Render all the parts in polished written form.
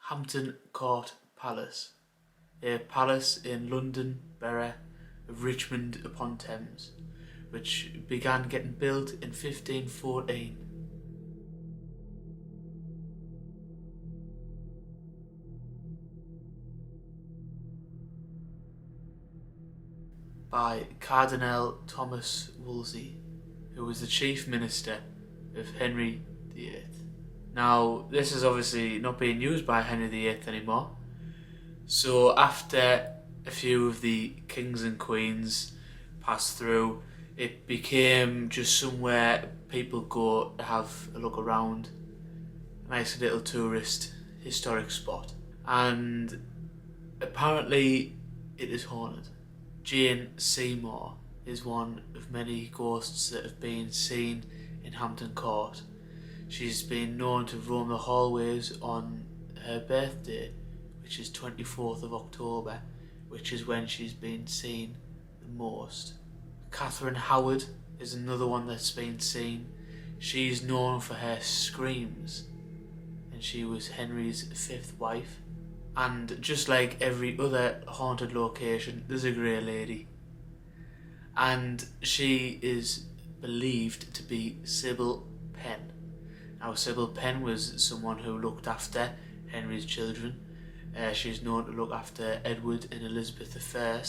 Hampton Court Palace, a palace in London Borough of Richmond upon Thames, which began getting built in 1514. By Cardinal Thomas Wolsey, who was the chief minister of Henry VIII. Now, this is obviously not being used by Henry VIII anymore, so after a few of the kings and queens passed through, it became just somewhere people go to have a look around, a nice little tourist historic spot. And apparently it is haunted. Jane Seymour is one of many ghosts that have been seen in Hampton Court. She's been known to roam the hallways on her birthday, which is 24th of October, which is when she's been seen the most. Catherine Howard is another one that's been seen. She's known for her screams, and she was Henry's 5th wife. And just like every other haunted location, there's a grey lady. And she is believed to be Sybil Penn. Now, Sybil Penn was someone who looked after Henry's children. She's known to look after Edward and Elizabeth I.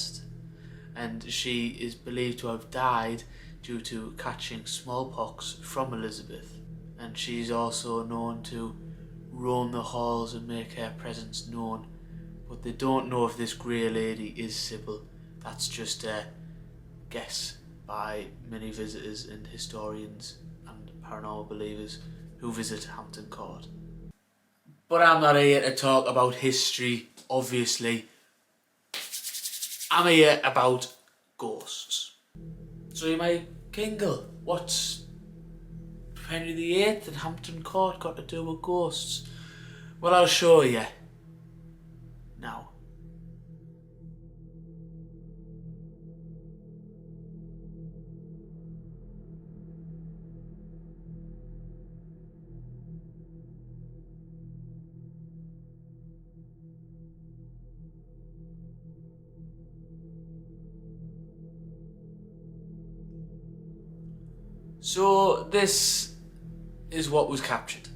And she is believed to have died due to catching smallpox from Elizabeth. And she's also known to roam the halls and make her presence known, but they don't know if this grey lady is Sybil. That's just a guess by many visitors and historians and paranormal believers who visit Hampton Court. But I'm not here to talk about history, obviously. I'm here about ghosts. So you might kingle, what's Henry VIII and Hampton Court got to do with ghosts? Well, I'll show you now. So this is what was captured,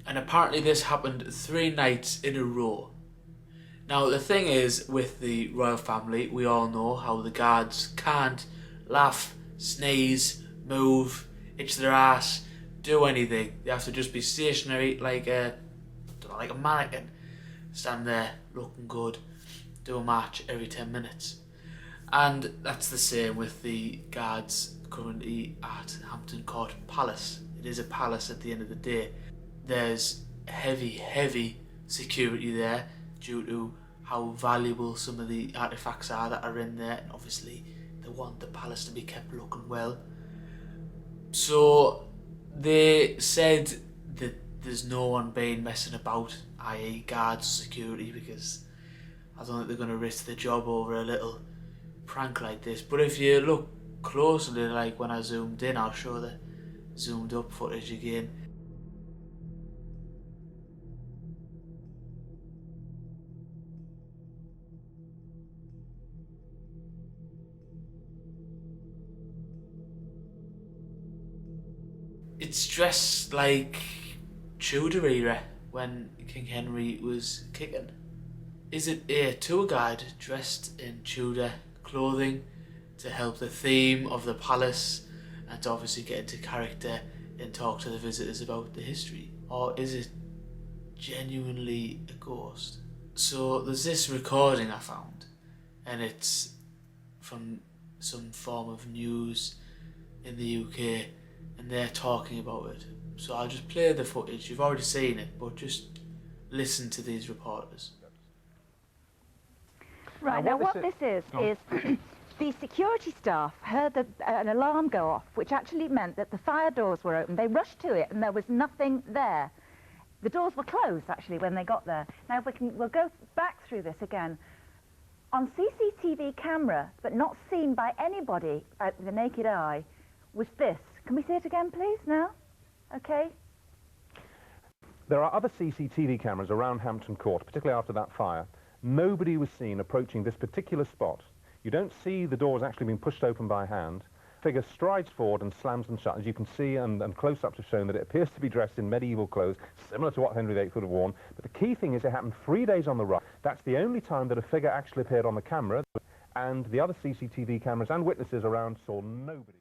and apparently this happened 3 nights in a row. Now the thing is, with the royal family, we all know how the guards can't laugh, sneeze, move, itch their ass, do anything. They have to just be stationary like a mannequin, stand there looking good, do a march every 10 minutes. And that's the same with the guards currently at Hampton Court Palace. It is a palace at the end of the day. There's heavy security there due to how valuable some of the artifacts are that are in there, and obviously they want the palace to be kept looking well. So they said that there's no one being messing about, i.e. guards, security, because I don't think they're going to risk the job over a little prank like this. But if you look closely, like when I zoomed in, I'll show the zoomed up footage again. It's dressed like Tudor era when King Henry was kicking. Is it a tour guide dressed in Tudor clothing to help the theme of the palace and to obviously get into character and talk to the visitors about the history? Or is it genuinely a ghost? So there's this recording I found, and it's from some form of news in the UK, and they're talking about it. So I'll just play the footage. You've already seen it, but just listen to these reporters. Right, now what this is the security staff heard an alarm go off, which actually meant that the fire doors were open. They rushed to it and there was nothing there. The doors were closed, actually, when they got there. Now, if we'll go back through this again. On CCTV camera, but not seen by anybody with the naked eye, was this. Can we see it again, please, now? Okay. There are other CCTV cameras around Hampton Court, particularly after that fire. Nobody was seen approaching this particular spot. You don't see the doors actually being pushed open by hand. Figure strides forward and slams them shut. As you can see, and close-ups have shown that it appears to be dressed in medieval clothes, similar to what Henry VIII would have worn. But the key thing is it happened 3 days on the run. That's the only time that a figure actually appeared on the camera, and the other CCTV cameras and witnesses around saw nobody.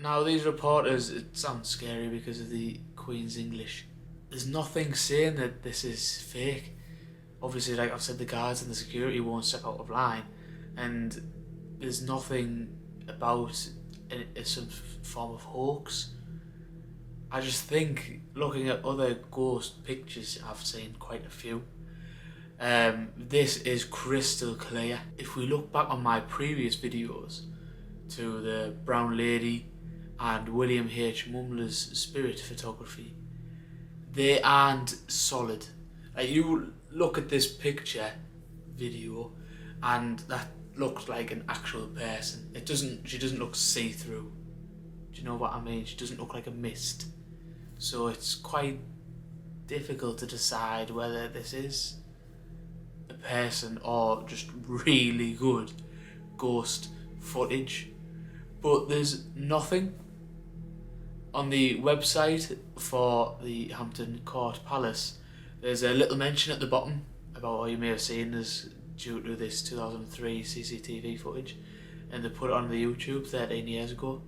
Now, these reporters, it sounds scary because of the Queen's English. There's nothing saying that this is fake. Obviously, like I've said, the guards and the security won't step out of line, and there's nothing about some form of hoax. I just think, looking at other ghost pictures, I've seen quite a few. This is crystal clear. If we look back on my previous videos to the Brown Lady and William H. Mumler's spirit photography, they aren't solid. Like, you look at this picture video and that looks like an actual person. She doesn't look see-through. Do you know what I mean? She doesn't look like a mist. So it's quite difficult to decide whether this is a person or just really good ghost footage. But there's nothing on the website for the Hampton Court Palace. There's a little mention at the bottom about what you may have seen as due to this 2003 CCTV footage, and they put it on the YouTube 13 years ago,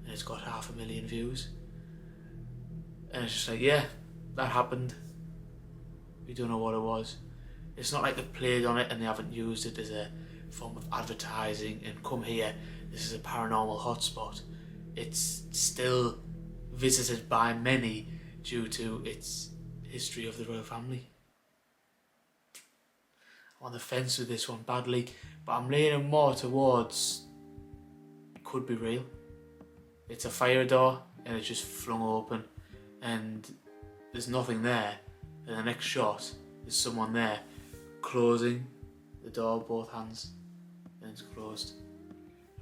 and it's got 500,000 views. And it's just like, yeah, that happened. We don't know what it was. It's not like they played on it and they haven't used it as a form of advertising and come here, this is a paranormal hotspot. It's still visited by many due to its history of the royal family. I'm on the fence with this one badly, but I'm leaning more towards it could be real. It's a fire door and it's just flung open and there's nothing there, and the next shot there's someone there closing the door with both hands and it's closed.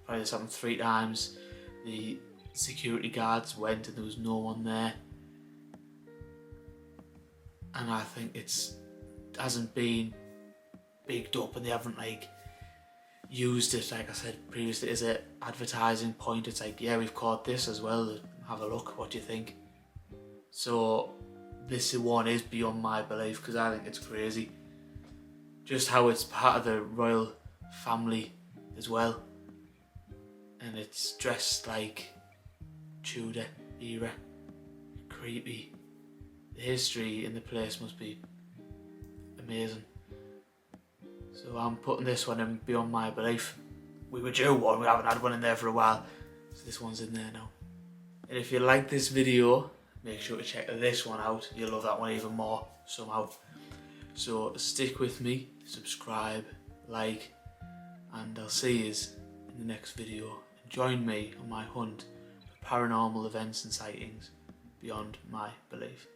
Probably this happened 3 times. The security guards went and there was no one there, and I think it hasn't been bigged up and they haven't like used it, like I said previously, as an advertising point. It's like, yeah, we've caught this as well, have a look, what do you think? So this one is beyond my belief because I think it's crazy. Just how it's part of the royal family as well, and it's dressed like Tudor era. Creepy. The history in the place must be amazing. So I'm putting this one in beyond my belief. We were due one, we haven't had one in there for a while, so this one's in there now. And if you like this video, make sure to check this one out. You'll love that one even more somehow. So stick with me, subscribe, like, and I'll see you in the next video. And join me on my hunt for paranormal events and sightings beyond my belief.